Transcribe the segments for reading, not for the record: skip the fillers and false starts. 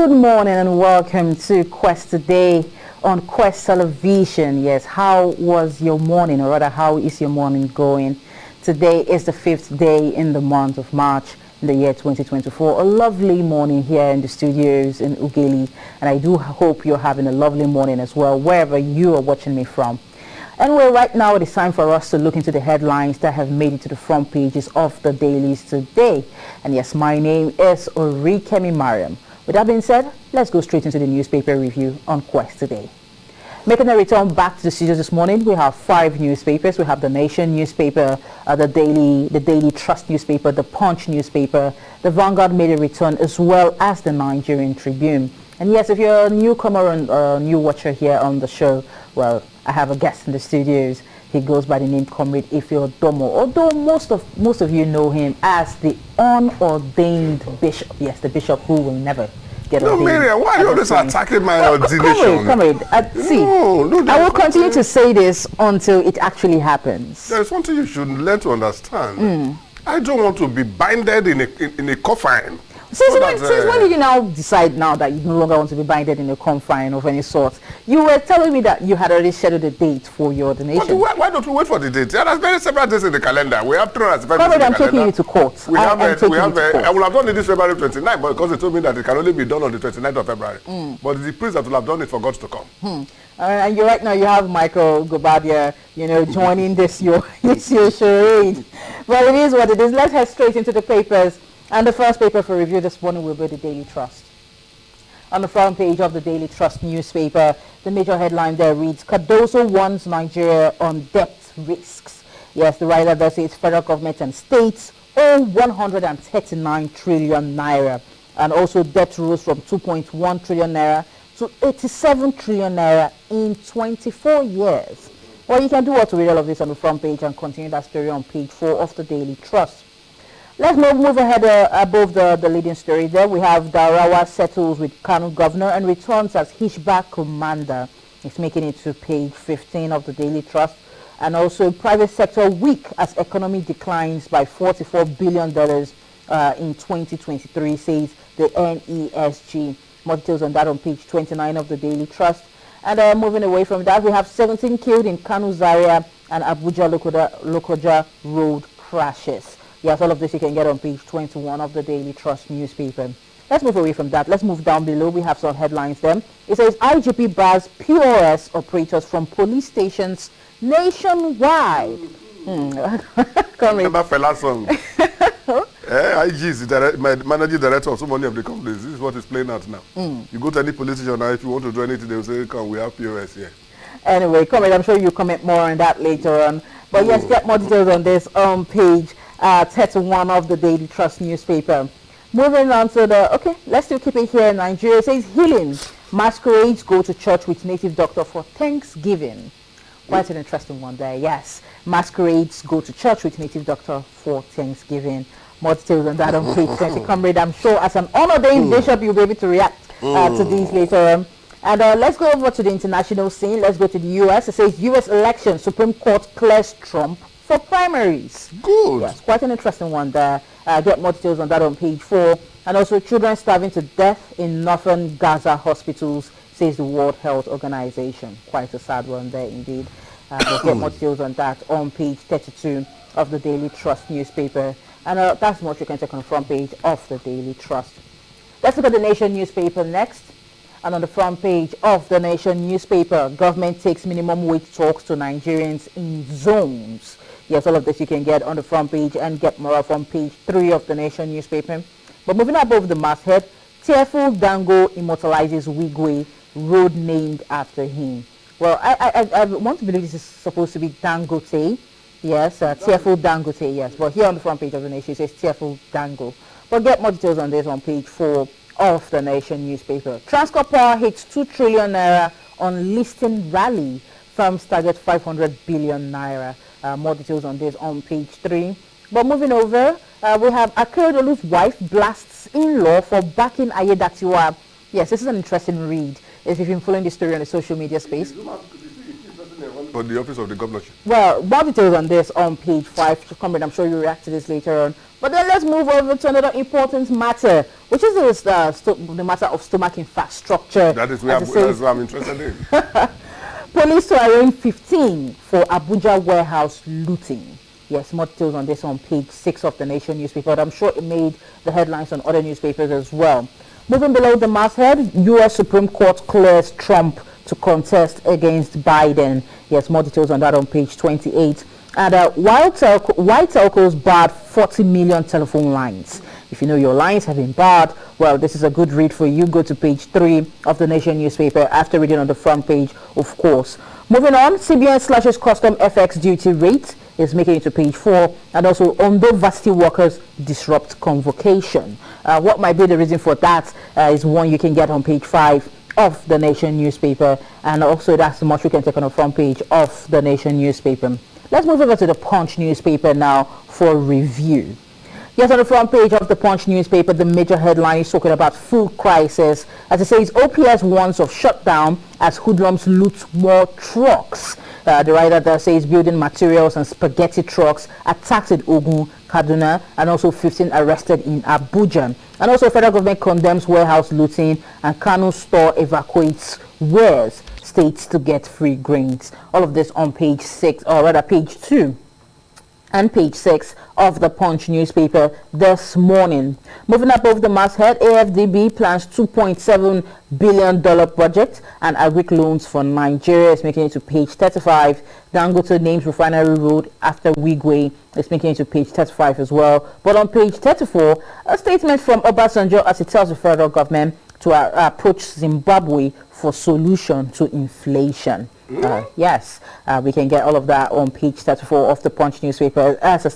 Good morning and welcome to Quest Today on Quest Television. Yes, how was your morning, or rather how is your morning going? Today is the 5th day in the month of March in the year 2024. A lovely morning here in the studios in Ughelli, and I do hope you're having a lovely morning as well wherever you are watching me from. Anyway, right now it is time for us to look into the headlines that have made it to the front pages of the dailies today. And yes, my name is Orikemi Mariam. With that being said, let's go straight into the newspaper review on Quest Today. Making a return back to the studios this morning, we have 5 newspapers. We have the Nation newspaper, the Daily Trust newspaper, the Punch newspaper, the Vanguard made a return, as well as the Nigerian Tribune. And yes, if you're a newcomer and a new watcher here on the show, well, I have a guest in the studios. He goes by the name Comrade Ifeodomo, although most of you know him as the unordained bishop. Yes, the bishop who will never get ordained. No, Miriam, why are you always attacking my ordination? Comrade, see, I will continue to say this until it actually happens. There's something you should learn to understand. I don't want to be binded in a coffin. Since when did you now decide now that you no longer want to be binded in a confine of any sort? You were telling me that you had already scheduled a date for your ordination. Why don't we wait for the date? There are very several days in the calendar. We have 365 days in the calendar. I'm taking you to court. I will have done it this February 29th, but because they told me that it can only be done on the 29th of February. But it's the priest that will have done it for God to come. And you right now you have Michael Gobadia, joining this your charade. Well, it is what it is. Let's head straight into the papers. And the first paper for review this morning will be the Daily Trust. On the front page of the Daily Trust newspaper, the major headline there reads, Cardoso warns Nigeria on debt risks. Yes, the writer there says federal government and states owe 139 trillion naira. And also debt rose from 2.1 trillion naira to 87 trillion naira in 24 years. Well, you can do what to read all of this on the front page and continue that story on page 4 of the Daily Trust. Let's move ahead above the leading story there. We have Darawa settles with Kano governor and returns as Hishba commander. It's making it to page 15 of the Daily Trust. And also private sector weak as economy declines by $44 billion in 2023, says the NESG. More details on that on page 29 of the Daily Trust. And moving away from that, we have 17 killed in Kano Zaria and Abuja Lokoja road crashes. Yes, all of this you can get on page 21 of the Daily Trust newspaper. Let's move away from that. Let's move down below. We have some headlines there. It says IGP bars POS operators from police stations nationwide. Remember Fela's song? IG is the managing director of so many of the companies. This is what is playing out now. You go to any police station now, if you want to do anything, they will say, come, we have POS here. Anyway, comment. I'm sure you'll comment more on that later on. But yes, get more details on this on page 31 of the Daily Trust newspaper. Moving on to let's still keep it here in Nigeria. It says healing. Masquerades go to church with native doctor for Thanksgiving. Quite an interesting one there, yes. Masquerades go to church with native doctor for Thanksgiving. More details on that on page 20. Comrade, I'm sure as an unordained bishop, you'll be able to react to these later on. And let's go over to the international scene. Let's go to the U.S. It says U.S. election, Supreme Court clears Trump for primaries. Good. Yes, quite an interesting one there. Get more details on that on page 4. And also children starving to death in northern Gaza hospitals, says the World Health Organization. Quite a sad one there indeed. We'll get more details on that on page 32 of the Daily Trust newspaper. And that's what you can take on the front page of the Daily Trust. Let's look at the Nation newspaper next. And on the front page of the Nation newspaper, government takes minimum wage talks to Nigerians in zones. Yes, all of this you can get on the front page and get more from page 3 of the Nation newspaper. But moving above the masthead, Tearful Dango immortalizes Wigwe, road named after him. Well, I want to believe this is supposed to be Dangote. Yes, Tearful Dangote, yes. But here on the front page of the Nation, it says Tearful Dango. But get more details on this on page 4 of the Nation newspaper. Transcorp Power hits 2 trillion naira on listing rally. Firms target 500 billion naira. More details on this on page 3. But moving over, we have Akeredolu's wife blasts in-law for backing Ayedatiwa. Yes, this is an interesting read. If you've been following this story on the social media space. For the office of the governorship. Well, more details on this on page 5. Comrade, I'm sure you'll react to this later on. But then let's move over to another important matter, which is the matter of stomach infrastructure. That is what I'm interested in. Police to arraign 15 for Abuja warehouse looting. Yes, more details on this on page 6 of the Nation newspaper, but I'm sure it made the headlines on other newspapers as well. Moving below the masthead, U.S. Supreme Court clears Trump to contest against Biden. Yes, more details on that on page 28. And white telcos barred 40 million telephone lines. If you know your lines have been barred, well, this is a good read for you. Go to page 3 of the Nation newspaper after reading on the front page, of course. Moving on, CBN slashes custom FX duty rate is making it to page 4. And also, Ondo varsity workers disrupt convocation. What might be the reason for that is one you can get on page 5 of the Nation newspaper. And also, that's much we can take on the front page of the Nation newspaper. Let's move over to the Punch newspaper now for review. Yes, on the front page of the Punch newspaper, the major headline is talking about food crisis. As it says, OPS warns of shutdown as hoodlums loot more trucks. The writer there says building materials and spaghetti trucks attacked in Ogun, Kaduna, and also 15 arrested in Abuja. And also, federal government condemns warehouse looting, and Kanu store evacuates wares states to get free grains. All of this on page 6, or rather page 2 and page 6 of the Punch newspaper this morning. Moving up over the masthead, AFDB plans $2.7 billion budget and agri loans for Nigeria. It's making it to page 35. Dangote names refinery road after Wigwe. It's making it to page 35 as well. But on page 34, a statement from Obasanjo as it tells the federal government to approach Zimbabwe for solution to inflation. Yes, we can get all of that on page 34 of the Punch newspaper, as I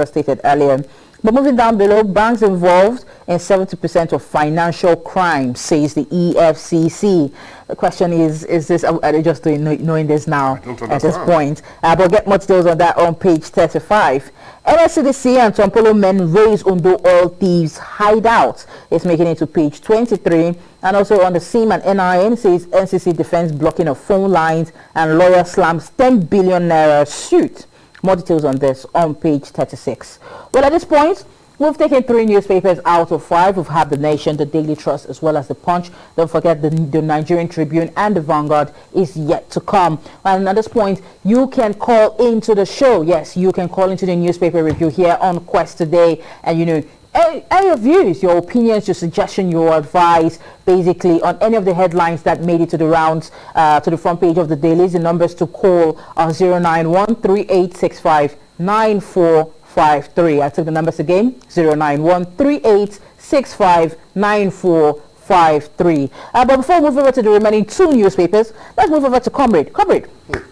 stated earlier. But moving down below, banks involved in 70% of financial crime, says the EFCC. The question is this, are they just knowing this now at this point? But get more details on that on page 35. NSCDC and Tompolo men raise Ondo oil thieves hideout. It's making it to page 23. And also on the SIM and NIN says NCC defends blocking of phone lines and lawyer slams 10 billion naira suit. More details on this on page 36. Well, at this point, we've taken 3 newspapers out of 5. We've had The Nation, The Daily Trust, as well as The Punch. Don't forget the Nigerian Tribune and The Vanguard is yet to come. And at this point, you can call into the show. Yes, you can call into the newspaper review here on Quest today. And, you know, any your views, your opinions, your suggestion, your advice, basically on any of the headlines that made it to the rounds, to the front page of the dailies. The numbers to call are 091-3865-9453. I took the numbers again, 091-3865-9453. But before we move over to the remaining 2 newspapers, let's move over to Comrade. Comrade,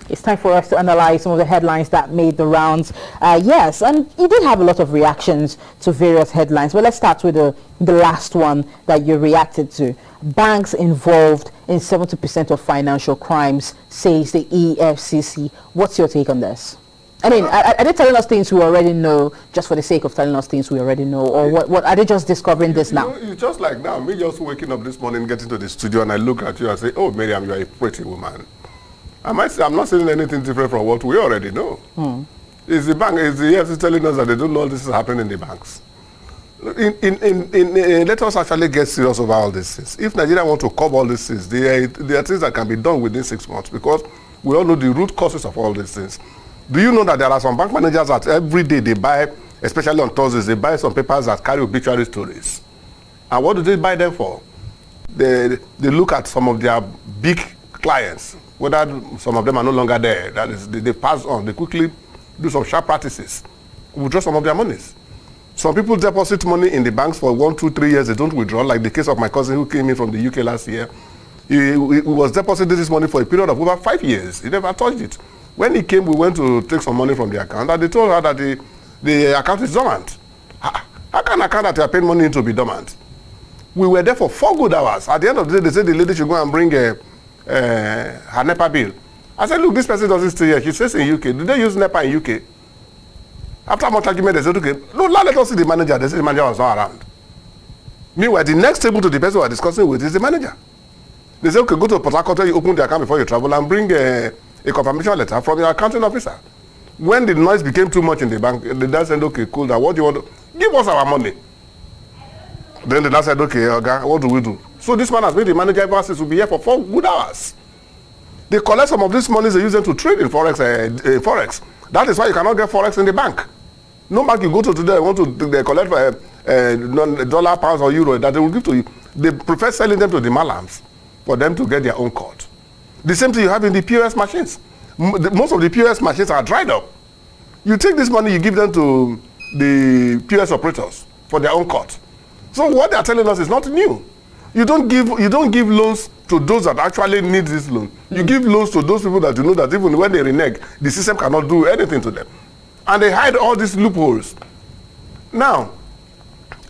it's time for us to analyze some of the headlines that made the rounds. Yes, and you did have a lot of reactions to various headlines. But let's start with the last one that you reacted to. Banks involved in 70% of financial crimes, says the EFCC. What's your take on this? I mean, are they telling us things we already know just for the sake of telling us things we already know? Or what are they just discovering this now? It's just like now, me just waking up this morning, getting to the studio, and I look at you and say, oh, Miriam, you are a pretty woman. I might say I'm not saying anything different from what we already know. Is the EFCC telling us that they don't know all this is happening in the banks? Let us actually get serious about all these things. If Nigeria want to cover all these things, there are things that can be done within 6 months, because we all know the root causes of all these things. Do you know that there are some bank managers that every day they buy, especially on Thursdays, they buy some papers that carry obituary stories? And what do they buy them for? They look at some of their big clients, whether some of them are no longer there. That is, they pass on. They quickly do some sharp practices, withdraw some of their monies. Some people deposit money in the banks for 1, 2, 3 years. They don't withdraw, like the case of my cousin who came in from the UK last year. He was depositing this money for a period of over 5 years. He never touched it. When he came, we went to take some money from the account, and they told her that the account is dormant. How can an account that you are paying money into be dormant? We were there for 4 good hours. At the end of the day, they said the lady should go and bring her NEPA bill. I said, look, this person doesn't stay here. She says in UK. Do they use NEPA in UK? After much argument, they said, okay, no, now let us see the manager. They said the manager was not around. Meanwhile, the next table to the person we are discussing with is the manager. They said, okay, go to Port Harcourt, you open the account before you travel, and bring a confirmation letter from your accounting officer. When the noise became too much in the bank, the dad said, okay, cool, now what do you want to... Give us our money. Then they now said, okay, Oga, what do we do? So this man has been the manager ever since. We'll be here for 4 good hours. They collect some of these monies, they use them to trade in Forex. That is why you cannot get Forex in the bank. No bank you go to today, want to they collect dollar, pounds, or euro that they will give to you. They prefer selling them to the malams for them to get their own cut. The same thing you have in the POS machines. Most of the POS machines are dried up. You take this money, you give them to the POS operators for their own cut. So what they are telling us is not new. You don't give loans to those that actually need this loan. You give loans to those people that you know that even when they renege, the system cannot do anything to them. And they hide all these loopholes. Now,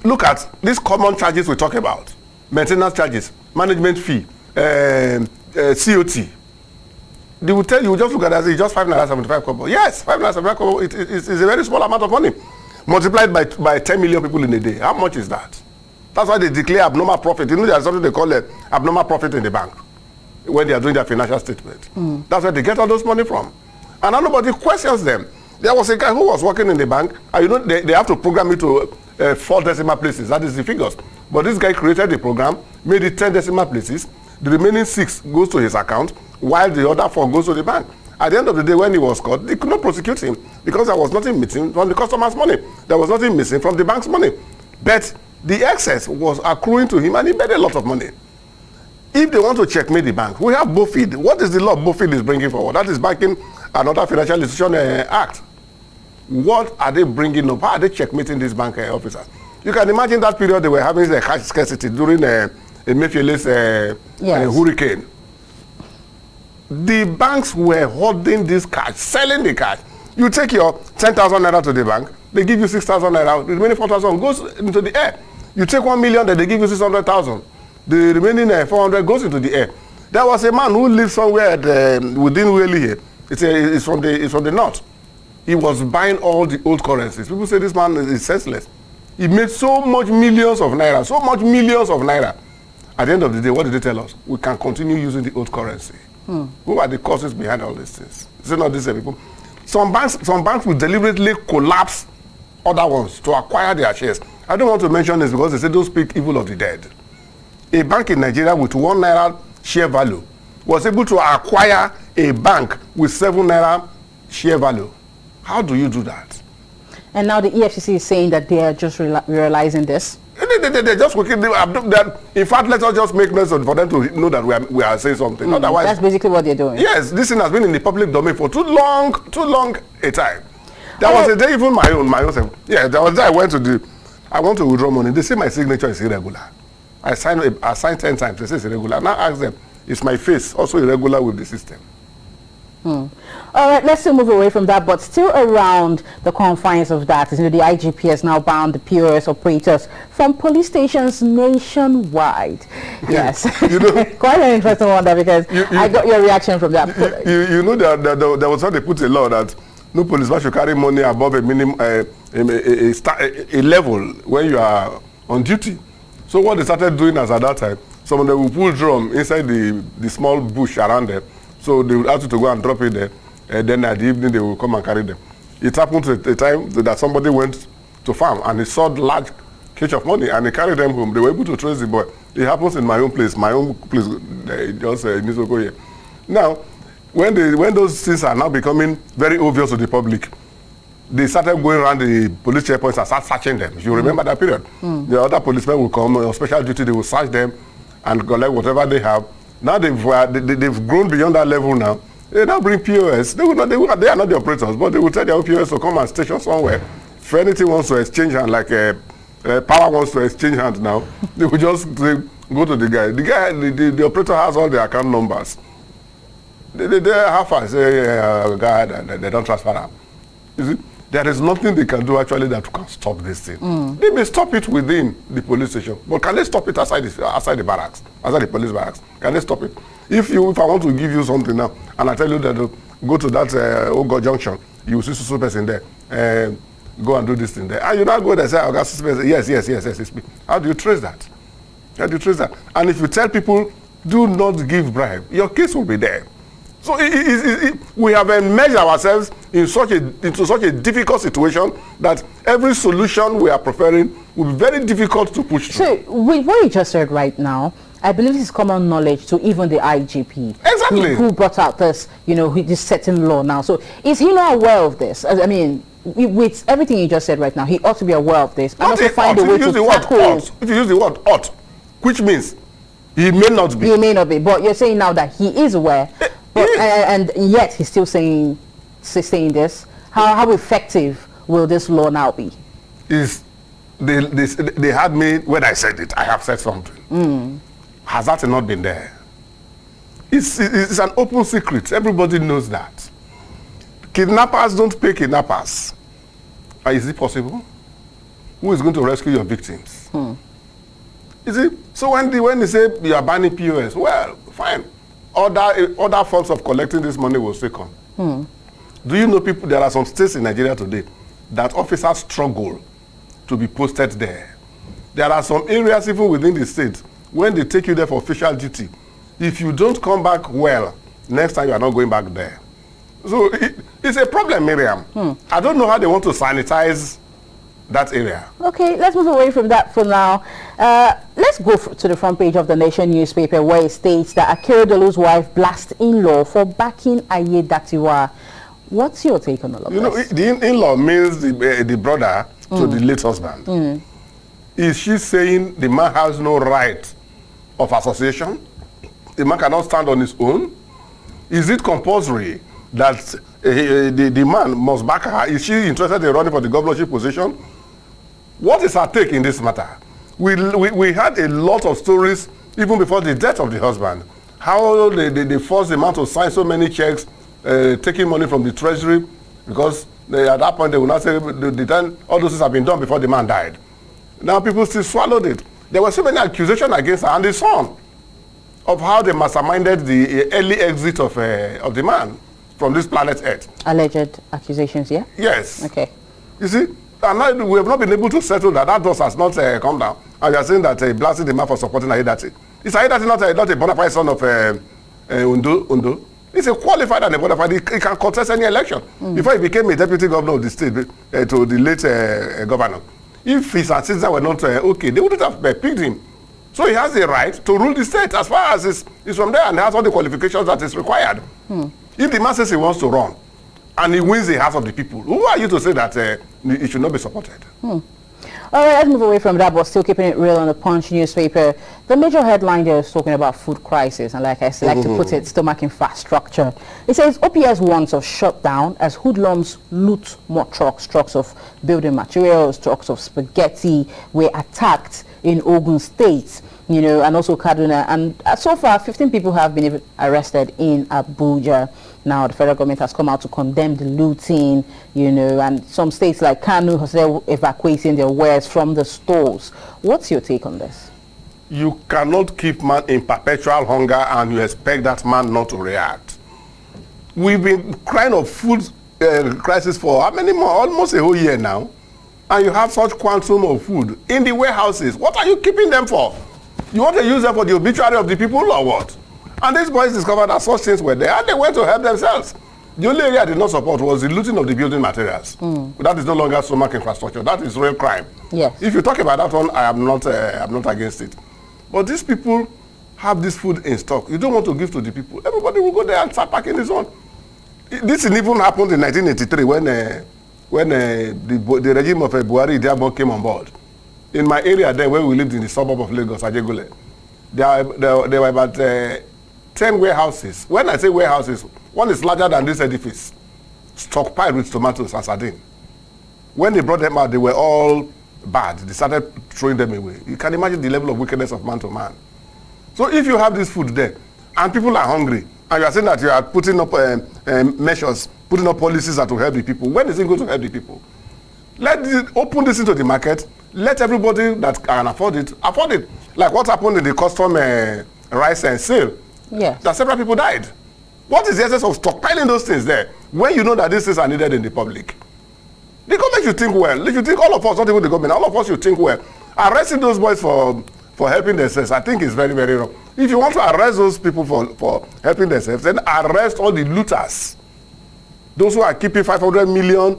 look at these common charges we talk about. Maintenance charges, management fee, COT. They will tell you, just look at that, it's just 5.75 kobo. Yes, 5.75 kobo, it's a very small amount of money. Multiplied by 10 million people in a day. How much is that? That's why they declare abnormal profit. You know, there's something they call abnormal profit in the bank when they are doing their financial statement. That's where they get all those money from. And now nobody questions them. There was a guy who was working in the bank, and you know, they have to program it to 4 decimal places. That is the figures. But this guy created the program, made it 10 decimal places. The remaining 6 goes to his account, while the other 4 goes to the bank. At the end of the day, when he was caught, they could not prosecute him because there was nothing missing from the customer's money. There was nothing missing from the bank's money. But the excess was accruing to him, and he made a lot of money. If they want to checkmate the bank, we have BOFID. What is the law BOFID is bringing forward? That is Banking and Other Financial Institution Act. What are they bringing up? How are they checkmating these bank officers? You can imagine that period they were having a cash scarcity during Emefiele's hurricane. The banks were holding this cash, selling the cash. You take your 10,000 naira to the bank, they give you 6,000 naira, the remaining 4,000 goes into the air. You take 1 million, then they give you 600,000. The remaining 400 goes into the air. There was a man who lived somewhere within Whaley here. It's from the north. He was buying all the old currencies. People say this man is senseless. He made so much millions of naira, At the end of the day, what did they tell us? We can continue using the old currency. Who are the causes behind all these things? Is it not these people? Some banks will deliberately collapse other ones to acquire their shares. I don't want to mention this because they say don't speak evil of the dead. A bank in Nigeria with 1 naira share value was able to acquire a bank with 7 naira share value. How do you do that? And now the EFCC is saying that they are just realizing this. They're just working. In fact, let us just make noise for them to know that we are saying something. Otherwise, that's basically what they're doing. Yes, this thing has been in the public domain for too long a time. There was a day, even my own self. Yeah, there was a day I want to withdraw money. They say my signature is irregular. I signed 10 times. They say it's irregular. Now ask them, is my face also irregular with the system? All right, let's still move away from that, but still around the confines of that. You know, the IGP has now banned the POS operators from police stations nationwide. Yes, you know, quite an interesting one there because I got your reaction from that. You know that there was how they put a law that no policeman should carry money above a minimum a level when you are on duty. So what they started doing as at that time, some of them will pull drum inside the small bush around them. So they would ask you to go and drop it there, and then at the evening they will come and carry them. It happened to a time that somebody went to farm and he saw large catch of money and he carried them home. They were able to trace the boy. It happens in my own place just in Nisoko here. Now, when those things are now becoming very obvious to the public, they started going around the police checkpoints and start searching them. If you remember that period, the other policemen will come on special duty, they will search them and collect whatever they have. Now they've grown beyond that level now. They now bring POS. They are not the operators, but they will tell their POS to come and station somewhere. If anything wants to exchange hand, like power wants to exchange hand now, they will just go to the guy. The operator has all the account numbers. They have fast. They don't transfer them. You see? There is nothing they can do actually that can stop this thing. They may stop it within the police station, but can they stop it outside the barracks, outside the police barracks? Can they stop it? If I want to give you something now, and I tell you that go to that Ogo Junction, you will see super person there, go and do this thing there, and you now go there and say, "Okay, super yes, it's me." How do you trace that? How do you trace that? And if you tell people, do not give bribe, your case will be there. So we have enmeshed ourselves into such a difficult situation that every solution we are preferring will be very difficult to push through. So, with what you just said right now, I believe this is common knowledge to even the IGP. Exactly. Who brought out this, this certain law now. So, is he not aware of this? I mean, with everything you just said right now, he ought to be aware of this. And also find a way to tackle. If you use the word ought, which means he may not be. He may not be. But you're saying now that he is aware. And yet he's still saying this. How effective will this law now be? They had me when I said it. I have said something. Has that not been there? It's an open secret. Everybody knows that. Kidnappers don't pay kidnappers. Is it possible? Who is going to rescue your victims? Is it? So when they say you are banning POS, well, fine. Other forms of collecting this money will still come. Do you know there are some states in Nigeria today that officers struggle to be posted there. There are some areas even within the state when they take you there for official duty. If you don't come back well, next time you are not going back there. So it's a problem, Miriam. I don't know how they want to sanitize that area. Okay, let's move away from that for now. Let's go to the front page of the Nation newspaper, where it states that Akeredolu's wife blasts in-law for backing Ayedatiwa. What's your take on all of this? The in-law means the brother to the late husband. Is she saying the man has no right of association? The man cannot stand on his own? Is it compulsory that the man must back her? Is she interested in running for the governorship position? What is her take in this matter? We had a lot of stories even before the death of the husband. How they forced the man to sign so many checks, taking money from the treasury, because at that point they will not say all those things have been done before the man died. Now people still swallowed it. There were so many accusations against her and the son of how they masterminded the early exit of the man from this planet Earth. Alleged accusations, yeah? Yes. Okay. You see, and now we have not been able to settle that. That dust has not come down. And you are saying that blasting the man for supporting Ayedati. Is Ayedati not a bona fide son of Undo? He's a qualified and a bona fide. He can contest any election. Before he became a deputy governor of the state, to the late governor. If his ancestors were not okay, they wouldn't have picked him. So he has the right to rule the state as far as he's from there and has all the qualifications that is required. If the man says he wants to run and he wins the hearts of the people, who are you to say that he should not be supported? All right, let's move away from that, but still keeping it real on the Punch newspaper. The major headline there is talking about food crisis, and like I like to put it, stomach infrastructure. It says OPS wants to shut down as hoodlums loot more trucks of building materials, trucks of spaghetti were attacked in Ogun State, and also Kaduna. And so far, 15 people have been arrested in Abuja. Now, the federal government has come out to condemn the looting, and some states like Kanu are still evacuating their wares from the stores. What's your take on this? You cannot keep man in perpetual hunger and you expect that man not to react. We've been crying of food crisis for how many more? Almost a whole year now. And you have such quantum of food in the warehouses. What are you keeping them for? You want to use them for the obituary of the people or what? And these boys discovered that such things were there and they went to help themselves. The only area I did not support was the looting of the building materials. That is no longer stomach infrastructure. That is real crime. Yes. If you talk about that one, I'm not against it. But these people have this food in stock. You don't want to give to the people. Everybody will go there and start packing this one. This even happened in 1983 when the regime of Buhari Diabo came on board. In my area there, where we lived in the suburb of Lagos, Ajegule, there were about 10 warehouses. When I say warehouses, one is larger than this edifice, stockpiled with tomatoes and sardines. When they brought them out, they were all bad. They started throwing them away. You can imagine the level of wickedness of man to man. So if you have this food there, and people are hungry, and you are saying that you are putting up measures, putting up policies that will help the people, when is it going to help the people? Open this into the market. Let everybody that can afford it. Like what happened in the custom rice and sale. Yes. That several people died. What is the essence of stockpiling those things there when you know that these things are needed in the public? The government should think well. They should think, all of us, not even the government, all of us should think well. Arresting those boys for helping themselves, I think is very, very wrong. If you want to arrest those people for helping themselves, then arrest all the looters. Those who are keeping 500 million,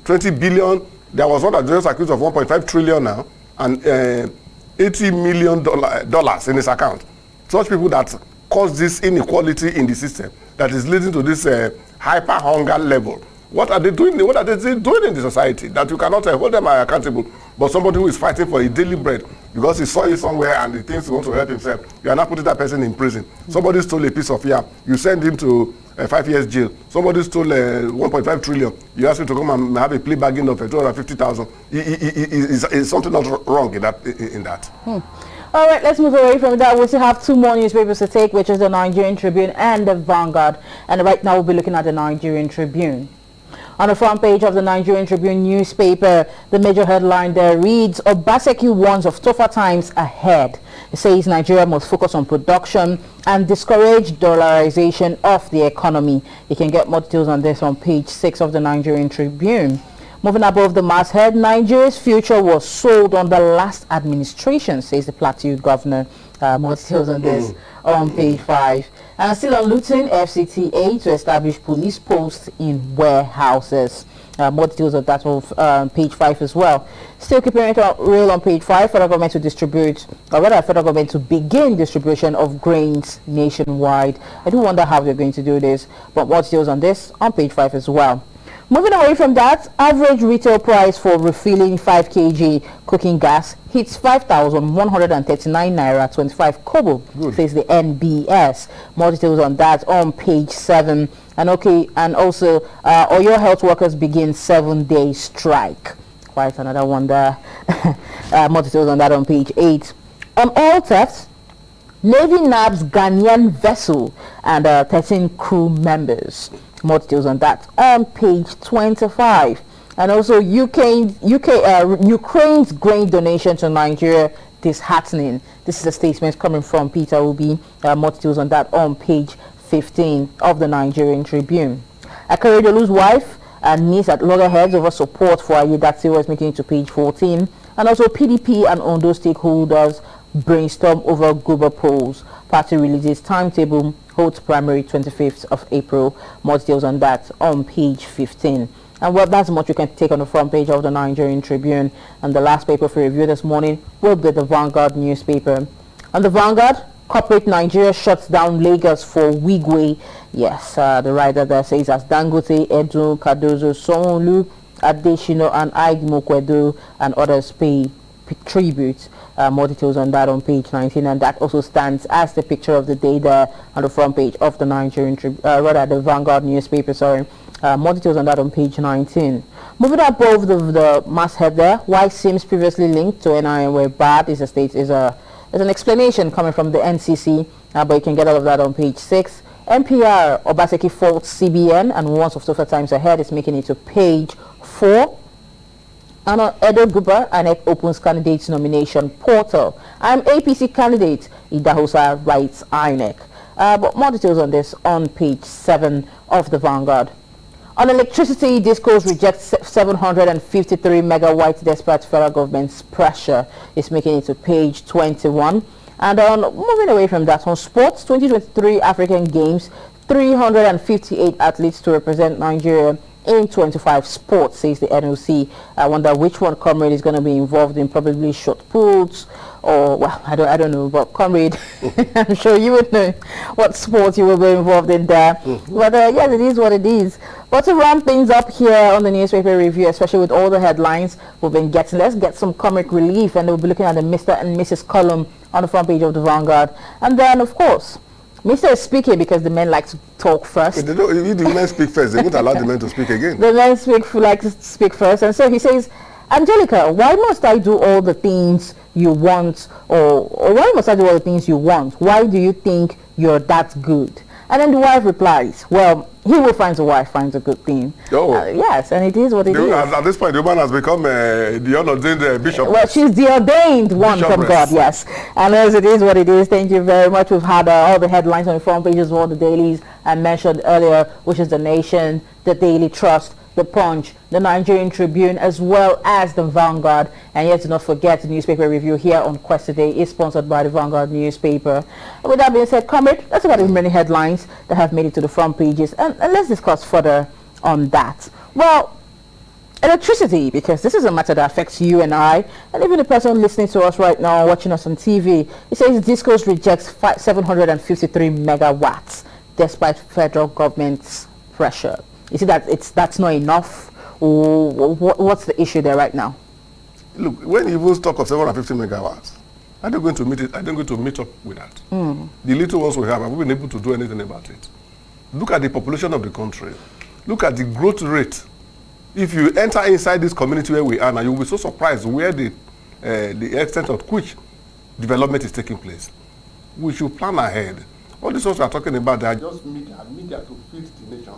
20 billion, there was one that just accused of 1.5 trillion now, and $80 million in his account. Such people that cause this inequality in the system that is leading to this hyper hunger level. What are they doing? What are they doing in the society that you cannot hold them accountable? But somebody who is fighting for a daily bread because he saw it somewhere and he thinks he wants to help himself, you are not putting that person in prison. Somebody stole a piece of yam, you send him to 5 years jail. Somebody stole 1.5 trillion, you ask him to come and have a plea bargain of 250,000. Is something not wrong in that? All right, let's move away from that. We still have two more newspapers to take, which is the Nigerian Tribune and the Vanguard. And right now we'll be looking at the Nigerian Tribune. On the front page of the Nigerian Tribune newspaper, the major headline there reads, Obaseki warns of tougher times ahead. It says Nigeria must focus on production and discourage dollarization of the economy. You can get more details on this on page 6 of the Nigerian Tribune. Moving above the masthead, Nigeria's future was sold under last administration, says the Plateau governor. More details on this on page 5. And still on looting, FCTA to establish police posts in warehouses. More details of that on page 5 as well. Still keeping it real on page 5, federal government to distribute, or rather federal government to begin distribution of grains nationwide. I do wonder how they're going to do this, but more details on this on page 5 as well. Moving away from that, average retail price for refilling 5 kg cooking gas hits 5,139 naira 25 kobo, says the NBS. More details on that on page 7. And also Oyo health workers begin 7-day strike. Quite another one there. More details on that on page 8. On oil theft, Navy nabs Ghanaian vessel and 13 crew members. More details on that on page 25. And also Ukraine's grain donation to Nigeria disheartening. This is a statement coming from Peter Obi. More details on that on page 15 of the Nigerian Tribune. Akeredolu's wife and niece at loggerheads over support for Ayedatiro is making it to page 14. And also PDP and Ondo stakeholders brainstorm over Guber polls. Party releases timetable, holds primary 25th of April. More details on that on page 15. And well, that's much you can take on the front page of the Nigerian Tribune. And the last paper for review this morning will be the Vanguard newspaper. On the Vanguard, corporate Nigeria shuts down Lagos for Wigwe. Yes, the writer there says as Dangote, Edu, Cardozo, Sonlu, Adeshino, and Aigmokwedo and others pay tribute. More details on that on page 19, and that also stands as the picture of the day there on the front page of the Nigerian the Vanguard newspaper. More details on that on page 19. Moving above the masthead there, why Sims previously linked to NIN were bad is an explanation coming from the NCC, but you can get all of that on page 6. NPR, Obaseki faults CBN and warns of tougher times ahead is making it to page 4. And on Edo Guber, INEC opens candidates nomination portal. I'm APC candidate, Idahosa writes INEC. But more details on this on page 7 of the Vanguard. On electricity, Discos rejects 753 megawatts despite federal government's pressure. It's making it to page 21. And on moving away from that, on sports, 2023 African Games, 358 athletes to represent Nigeria in 25 sports, says the NOC. I wonder which one Comrade is going to be involved in, probably shot puts, or, well, I don't know, but Comrade, I'm sure you would know what sports you will be involved in there. But yes, it is what it is. But to round things up here on the newspaper review, especially with all the headlines we've been getting, let's get some comic relief, and we'll be looking at the Mr. and Mrs. column on the front page of the Vanguard. And then, of course, Mr. is speaking because the men like to talk first. If the men speak first, they won't allow the men to speak again. The men like to speak first. And so he says, Angelica, why must I do all the things you want? Or why must I do all the things you want? Why do you think you're that good? And then the wife replies, well, he who finds a wife finds a good thing. Yes, and it is what it is. At this point, the woman has become the unordained bishop. Well, she's the ordained one from God, yes. And as it is what it is, thank you very much. We've had all the headlines on the front pages of all the dailies I mentioned earlier, which is The Nation, The Daily Trust, The Punch, the Nigerian Tribune, as well as the Vanguard. And yet, do not forget, the newspaper review here on Quest Today is sponsored by the Vanguard newspaper. And with that being said, comrade, let's look at the many headlines that have made it to the front pages, and let's discuss further on that. Well, electricity, because this is a matter that affects you and I, and even the person listening to us right now, watching us on TV. It says Discos rejects 753 megawatts despite federal government's pressure. You see that that's not enough? What's the issue there right now? Look, when you even talk of 750 megawatts, are they going to meet it? Are they going to meet up with that? The little ones we have we been able to do anything about it? Look at the population of the country. Look at the growth rate. If you enter inside this community where we are now, you will be so surprised where the extent of which development is taking place. We should plan ahead. All these ones we are talking about, they are just media to feed the nation.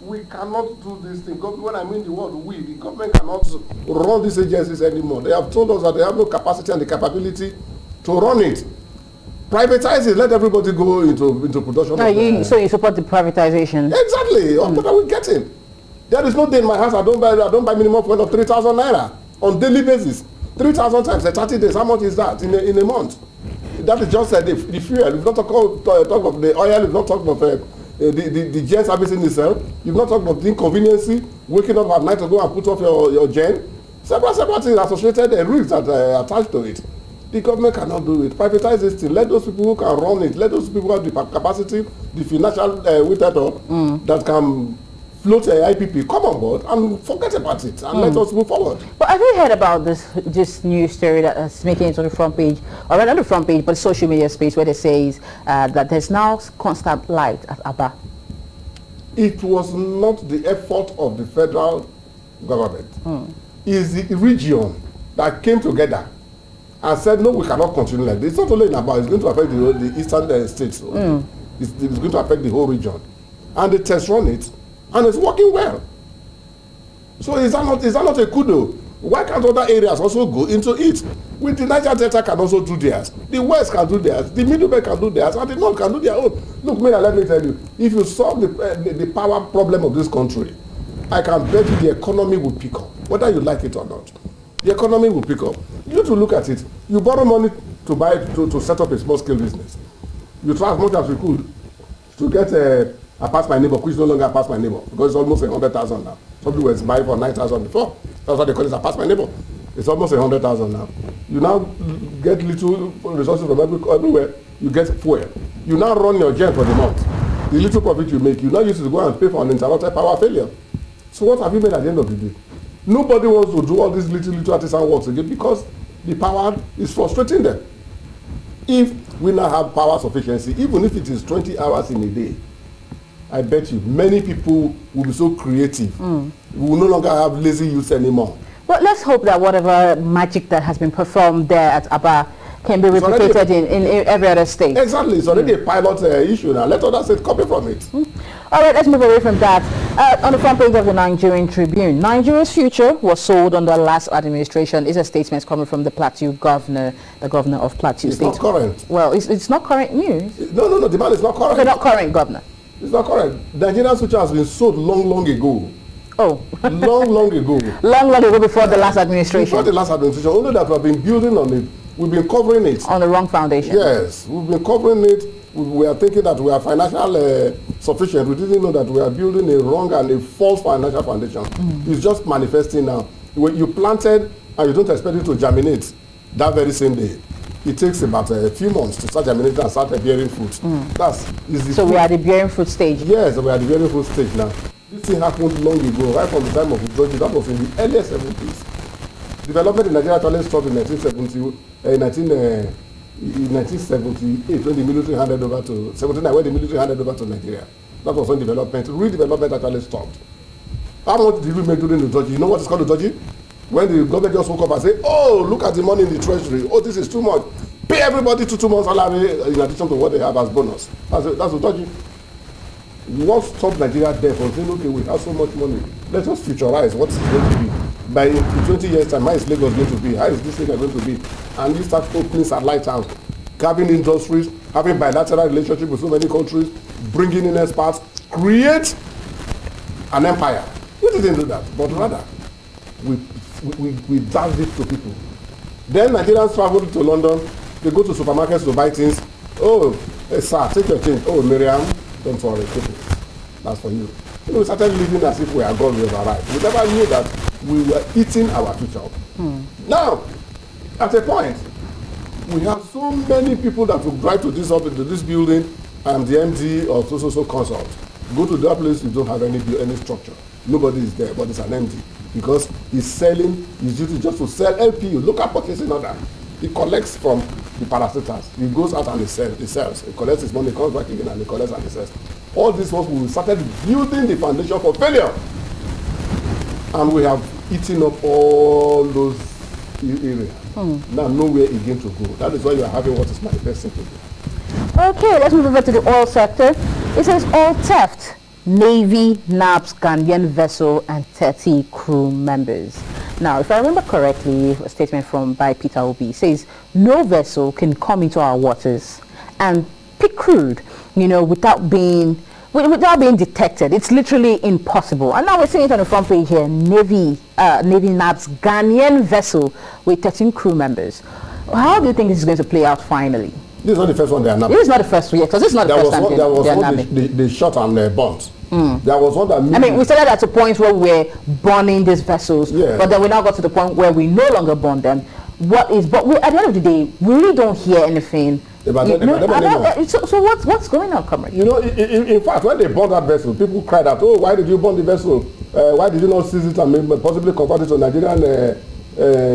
We cannot do this thing. When I mean the word we, the government cannot run these agencies anymore. They have told us that they have no capacity and the capability to run it. Privatize it, let everybody go into production. So you support the privatization? Exactly. What are we getting? There is no day in my house I don't buy minimum fuel of 3,000 naira on daily basis. 3,000 times 30 days. How much is that in a month? That is just the fuel. You've not talk of the oil. You've not talked of the gen servicing itself. You've not talked of the inconvenience, waking up at night to go and put off your gen. Several things associated risks that are attached to it. The government cannot do it. Privatize this thing. Let those people who can run it. Let those people who have the capacity, the financial that can float IPP, come on board and forget about it and let us move forward. But have you heard about this news story that is making it on the front page, or not on the front page, but social media space, where it says that there's now constant light at Aba? It was not the effort of the federal government. It's the region that came together and said, no, we cannot continue like this. It's not only in Aba, it's going to affect the eastern states. It's going to affect the whole region. And they test run it, and it's working well. So is that not a kudo? Why can't other areas also go into it? With the Niger Delta can also do theirs. The West can do theirs. The Middle Belt can do theirs. And the North can do their own. Look, Mina, let me tell you, if you solve the power problem of this country, I can bet you the economy will pick up, whether you like it or not. The economy will pick up. You have to look at it. You borrow money to set up a small-scale business. You try as much as you could to get a pass my neighbor, which is no longer a pass my neighbor, because it's almost 100,000 now. Somebody was buying for 9,000 before. That's why they call it a pass my neighbor. It's almost 100,000 now. You now get little resources from everywhere. You get fuel. You now run your gen for the month. The little profit you make, you now use it to go and pay for an interrupted power failure. So what have you made at the end of the day? Nobody wants to do all these little artisan works again because the power is frustrating them. If we now have power sufficiency, even if it is 20 hours in a day, I bet you many people will be so creative. We will no longer have lazy youth anymore. But let's hope that whatever magic that has been performed there at Aba can be replicated in every other state. Exactly. It's already a pilot issue now. Let other states copy from it. All right, let's move away from that. On the front page of the Nigerian Tribune, Nigeria's future was sold under last administration is a statement coming from the Plateau governor, the governor of Plateau State. It's not current. Well, it's not current news. No, the man is not current. Okay, not current, governor. It's not current. Nigeria's future has been sold long ago. Oh. long ago. Long ago before the last administration. Before the last administration. Only that we have been building on it. We've been covering it. On the wrong foundation. Yes. We've been covering it. We are thinking that we are financial sufficient. We didn't know that we are building a wrong and a false financial foundation. It's just manifesting now. When you planted and you don't expect it to germinate that very same day, it takes about a few months to start germinating and start bearing fruit. So we are at the bearing fruit stage? Yes, we are at the bearing fruit stage now. This thing happened long ago, right from the time of Udoji. That was in the early 70s. Development in Nigeria actually stopped in 1978 when the military handed over to 79 when the military handed over to Nigeria. That was when redevelopment actually stopped. How much did we make during the Udoji? You know what is called Udoji? When the government just woke up and say, oh, look at the money in the treasury. Oh, this is too much. Pay everybody 2 months salary in addition to what they have as bonus. That's Udoji. What stopped Nigeria there from saying, okay, we have so much money. Let's just futurize what it's going to be. By in 20 years' time, how is Lagos going to be? How is this thing going to be? And you start opening satellite towns, having industries, having bilateral relationship with so many countries, bringing in experts, create an empire. Which didn't do that, but rather we dashed it to people. Then Nigerians traveled to London. They go to supermarkets to buy things. Oh, hey, sir, take your change. Oh, Miriam, don't worry, take it. That's for you. We started living as if we are God, we have arrived. We never knew that we were eating our future. Now, at a point, we have so many people that will drive to this building. I'm the MD of so consult. Go to that place, you don't have any structure. Nobody is there, but it's an MD. Because he's selling, his duty just to sell LPU, local purchasing order. He collects from the parastatals. He goes out and he sells. He collects his money, comes back again and he collects and he sells. All these ones, we started building the foundation for failure. And we have eaten up all those areas. Now nowhere again to go. That is why you are having what is manifesting today. Okay, let's move over to the oil sector. It says oil theft. Navy nabbs Ghanaian vessel and 30 crew members. Now, if I remember correctly, a statement by Peter Obi says no vessel can come into our waters and pick crude, without being detected. It's literally impossible. And now we're seeing it on the front page here. Navy nabbs Ghanaian vessel with 13 crew members. How do you think this is going to play out finally? This is not the first one they are nabbing. This is not the first one, because this is not the first time there was they are one nabbing. they shot and burnt. There was one that... we started at a point where we're burning these vessels, but then we now got to the point where we no longer burn them. But at the end of the day, we really don't hear anything. So what's going on, comrade? In fact, when they burned that vessel, people cried out, oh, why did you burn the vessel? Why did you not seize it and maybe possibly convert it to Nigerian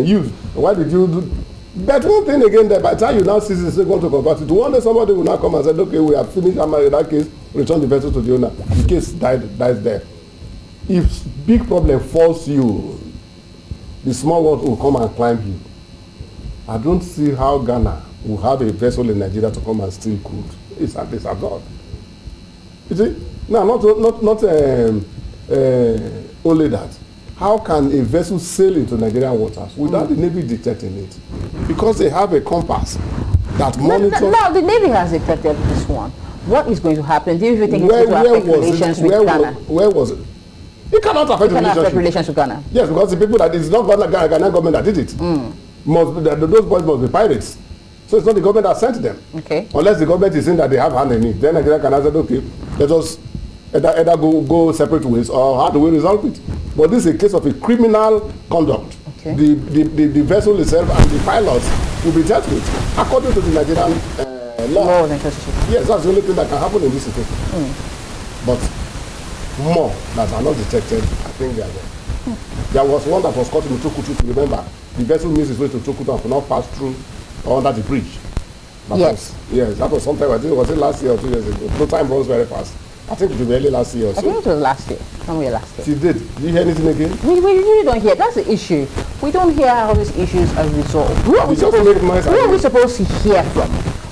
use? Why did you do... But one thing again, that by the time you now seize it, you're going to convert it. One day somebody will now come and say, okay, we have finished in that case, return the vessel to the owner. The case dies there. If big problem falls you, the small ones will come and climb you. I don't see how Ghana will have a vessel in Nigeria to come and steal crude. It's absurd. You see? Now, not only that. How can a vessel sail into Nigerian waters without the Navy detecting it? Because they have a compass that monitors... No, the Navy has detected this one. What is going to happen? Do you think it's going to affect relations with Ghana? Where was it? It cannot affect relations with Ghana. Yes, because the people it's not Ghana government that did it. Those boys must be pirates. So it's not the government that sent them. Okay. Unless the government is saying that they have hand in it. Then Nigeria can say, okay, let us either go separate ways, or how do we resolve it? But this is a case of a criminal conduct. Okay. The vessel itself and the pilots will be dealt with according to the Nigerian law. Yes, that's the only thing that can happen in this situation. But more that are not detected, I think they are there. There was one that was caught in Tokutu, to remember. The vessel missed its way to Tokutu and could not pass through or under the bridge. That was sometime, I think it was last year or 2 years ago. No, time runs very fast. I think it was early last year or so. I think it was last year. Somewhere last year. She did. Did you hear anything again? We really don't hear. That's the issue. We don't hear how these issues are resolved. Who are we supposed to hear from?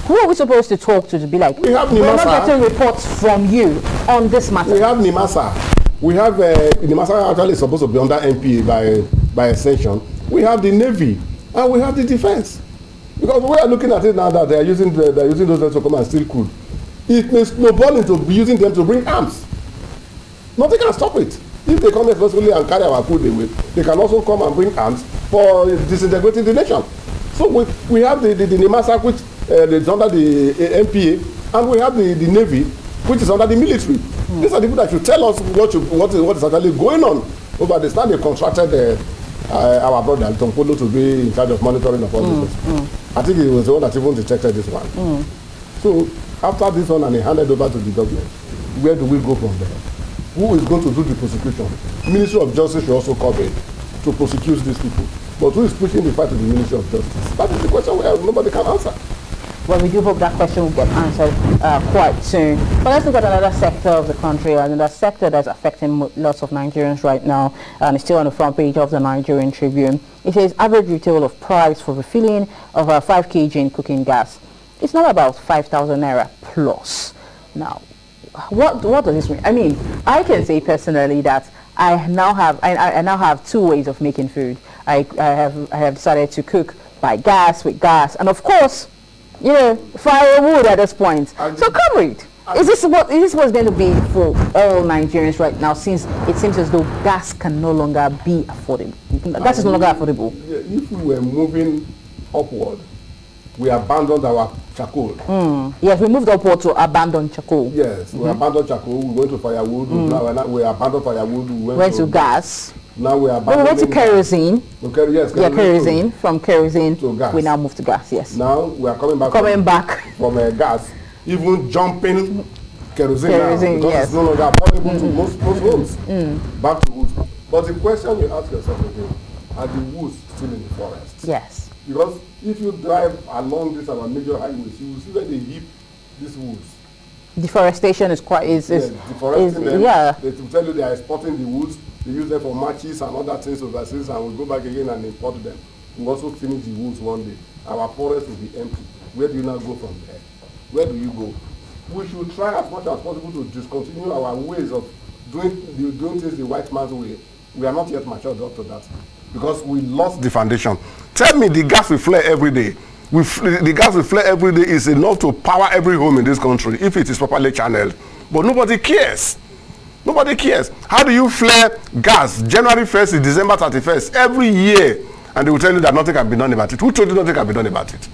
Who are we supposed to talk to be like, we're not getting reports from you on this matter? We have NIMASA. We have NIMASA actually is supposed to be under NPA by extension. We have the Navy and we have the Defense. Because we are looking at it now that they are using those vessels to come and steal crude. It may snowball into using them to bring arms. Nothing can stop it. If they come successfully and carry our crude away, they can also come and bring arms for disintegrating the nation. So we have the NIMASA, which is under the NPA, and we have the Navy, which is under the military. These are the people that should tell us what is actually going on. Over the time they contracted our brother Tom Polo to be in charge of monitoring of all this. I think he was the one that even detected this one. So after this one and he handed over to the government, where do we go from there? Who is going to do the prosecution? Ministry of Justice should also come in to prosecute these people. But who is pushing the fight to the Ministry of Justice? That is the question where nobody can answer. Well, we do hope that question will get answered quite soon. But let's look at another sector of the country, another sector that's affecting lots of Nigerians right now, and it's still on the front page of the Nigerian Tribune. It says average retail of price for refilling of 5 kg in cooking gas. It's not about 5,000 naira plus. Now, what does this mean? I mean, I can say personally that I now have 2 ways of making food. I have decided to cook by gas, with gas, and of course, firewood at this point. So, comrade. Is this what's going to be for all Nigerians right now, since it seems as though gas can no longer be affordable? Gas is no longer affordable. If we were moving upward, we abandoned our charcoal. Yes, we moved upward to abandon charcoal. Yes, we abandoned charcoal, we went to firewood, now we abandoned firewood, we went to gas. Now we abandoned... We went to kerosene. Okay, yes, kerosene. From kerosene to gas. We now moved to gas, yes. Now we are coming back from gas, even jumping kerosene now, because it's no longer affordable to most homes. Back to wood. But the question you ask yourself again, are the woods still in the forest? Yes. Because if you drive along this our major highways, you will see that they heap these woods. Deforestation is quite deforesting them. Yeah. They will tell you they are exporting the woods. They use them for matches and other things overseas, and we go back again and import them. We also finish the woods one day. Our forest will be empty. Where do you now go from there? Where do you go? We should try as much as possible to discontinue our ways of doing things the white man's way. We are not yet matured up to that, because we lost the foundation. Tell me, the gas we flare every day. The gas we flare every day is enough to power every home in this country if it is properly channeled. But nobody cares. Nobody cares. How do you flare gas January 1st to December 31st every year, and they will tell you that nothing can be done about it? Who told you nothing can be done about it?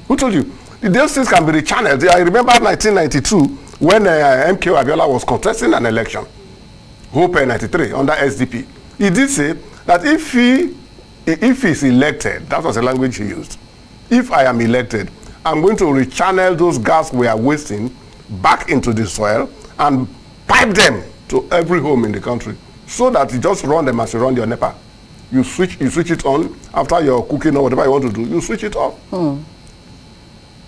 Who told you? Those things can be rechanneled. I remember 1992 when MK Abiola was contesting an election, Hope 93 under SDP. He did say that if he's elected, that was the language he used. If I am elected, I'm going to rechannel those gas we are wasting back into the soil and pipe them to every home in the country, so that you just run them as you run your NEPA. You switch it on after you're cooking or whatever you want to do. You switch it off.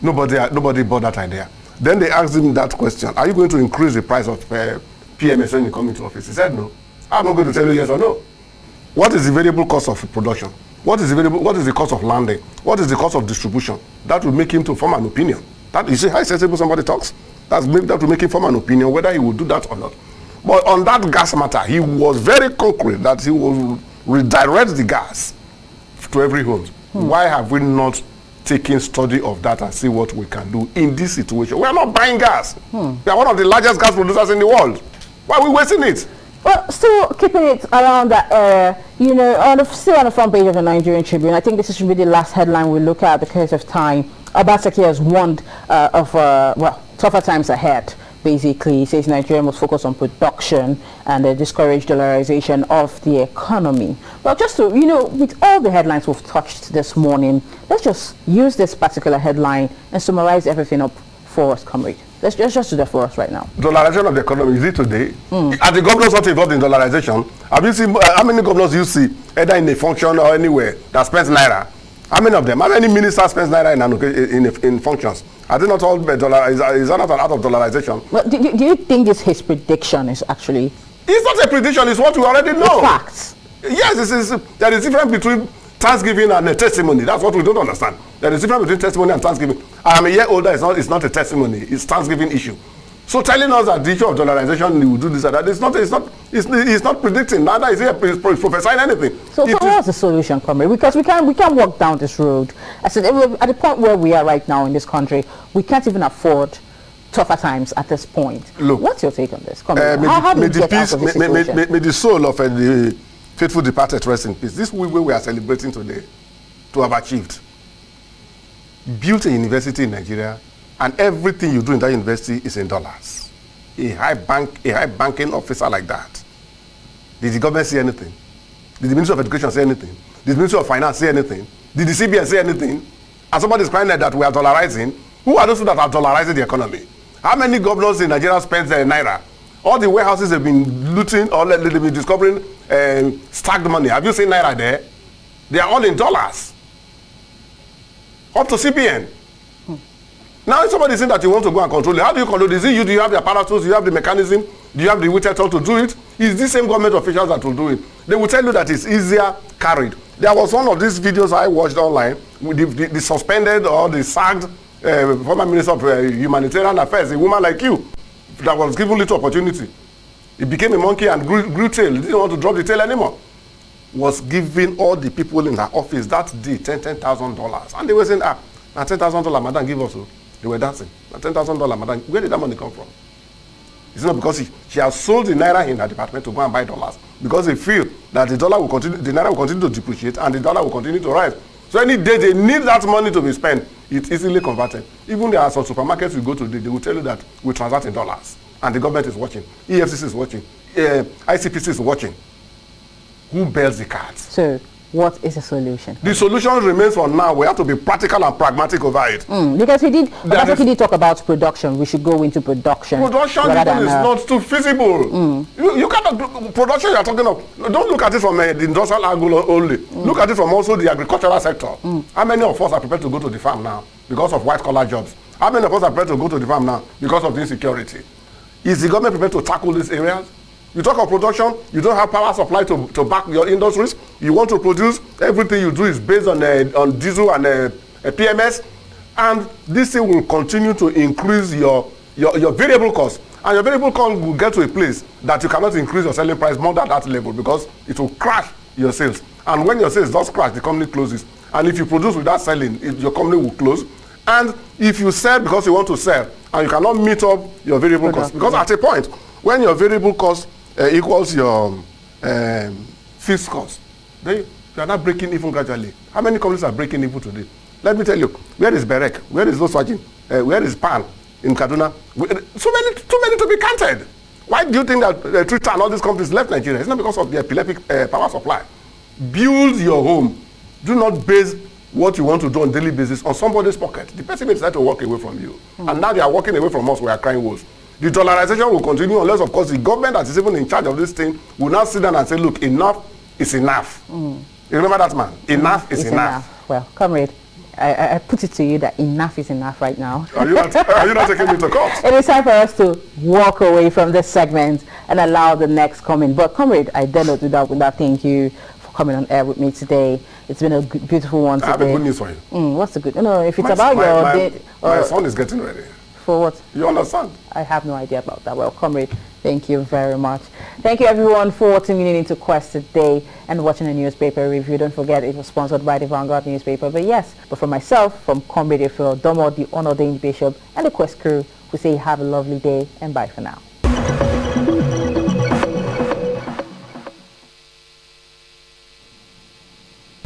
Nobody bought that idea. Then they asked him that question: are you going to increase the price of PMS when you come into office? He said no. I'm not going to tell you yes or no. What is the variable cost of production? What is the cost of landing? What is the cost of distribution? That will make him to form an opinion. That, you see how sensible somebody talks? That will make him form an opinion whether he will do that or not. But on that gas matter, he was very concrete that he will redirect the gas to every home. Why have we not taken study of that and see what we can do in this situation? We are not buying gas. We are one of the largest gas producers in the world. Why are we wasting it? Well, still keeping it around that area, still on the front page of the Nigerian Tribune. I think this is really the last headline we look at because of time. Obaseki has warned of tougher times ahead. Basically, he says Nigeria must focus on production and discourage dollarization of the economy. But just to, with all the headlines we've touched this morning, let's just use this particular headline and summarize everything up for us, comrade. Let's just do that for us right now. Dollarization of the economy, is it today? Are the governors not involved in dollarization? Have you seen how many governors you see, either in a function or anywhere, that spends naira? How many of them? How many ministers spends naira in functions? Are they not all dollarized? Is that not an art of dollarization? Well, do you think his prediction is actually... It's not a prediction, it's what we already know. Facts. Yes, there is a difference between thanksgiving and a testimony. That's what we don't understand. There is a difference between testimony and thanksgiving. I am a year older, it's not a testimony, it's thanksgiving issue. So telling us that the issue of dollarization, we will do this and that, it's not predicting, neither is he prophesying anything. So what's the solution, comrade? Because we can't walk down this road. I said, at the point where we are right now in this country, we can't even afford tougher times at this point. Look, what's your take on this? How do we get out of this situation? May the soul of the faithful departed rest in peace. This way we are celebrating today to have achieved. Built a university in Nigeria, and everything you do in that university is in dollars. A high banking officer like that. Did the government say anything? Did the Ministry of Education say anything? Did the Ministry of Finance say anything? Did the CBN say anything? And somebody is crying that we are dollarizing. Who are those that are dollarizing the economy? How many governors in Nigeria spend naira? All the warehouses have been looting, or they've been discovering stacked money. Have you seen naira there? They are all in dollars. Up to CBN. Now if somebody is saying that you want to go and control it, how do you control it? Is it you? Do you have the apparatus? Do you have the mechanism? Do you have the wherewithal to do it? It's the same government officials that will do it. They will tell you that it's easier carried. There was one of these videos I watched online with the suspended or the sacked former Minister of Humanitarian Affairs, a woman like you, that was given little opportunity. He became a monkey and grew tail. He didn't want to drop the tail anymore. Was giving all the people in her office that day $10,000. And they were saying, now $10,000, madam, give us. They were dancing. $10,000, madam, where did that money come from? It's not because she has sold the naira in her department to go and buy dollars, because they feel that the naira will continue to depreciate and the dollar will continue to rise. So any day they need that money to be spent, it's easily converted. Even there are some supermarkets we go to, they will tell you that we transact in dollars, and the government is watching, EFCC is watching, ICPC is watching. Who bears the cards? So what is the solution? The solution remains for now. We have to be practical and pragmatic over it. Because he did talk about production. We should go into production. Production even is not too feasible. You cannot, production you are talking of, don't look at it from the industrial angle only. Look at it from also the agricultural sector. How many of us are prepared to go to the farm now because of white collar jobs? How many of us are prepared to go to the farm now because of the insecurity? Is the government prepared to tackle these areas? You talk of production, you don't have power supply to back your industries. You want to produce, everything you do is based on diesel and PMS. And this thing will continue to increase your variable cost. And your variable cost will get to a place that you cannot increase your selling price more than that level, because it will crash your sales. And when your sales does crash, the company closes. And if you produce without selling, your company will close. And if you sell because you want to sell, and you cannot meet up your variable cost, because at a point, when your variable cost equals your fixed cost, then you are not breaking even gradually. How many companies are breaking even today? Let me tell you, where is Berek? Where is Volkswagen? Where is Pan in Kaduna? Too many to be counted. Why do you think that Twitter and all these companies left Nigeria? It's not because of the epileptic power supply. Build your home. Do not base what you want to do on a daily basis on somebody's pocket. The person may decide to walk away from you. And now they are walking away from us. We are crying wolves. The dollarization will continue unless, of course, the government that is even in charge of this thing will now sit down and say, look, enough is enough. You remember that man? Enough is enough. Well, comrade, I put it to you that enough is enough right now. Are you not taking me to court? It is time for us to walk away from this segment and allow the next comment. But, comrade, I dare not do that without thanking you for coming on air with me today. It's been a beautiful one today. I have a good news for you. What's the good? No, if it's about your day... My son is getting ready. For what? You understand? I have no idea about that. Well, comrade, thank you very much. Thank you, everyone, for tuning into Quest today and watching the newspaper review. Don't forget, it was sponsored by the Vanguard newspaper. But from myself, from Comrade Phil Domo, the Honored Bishop, and the Quest crew, we say have a lovely day and bye for now.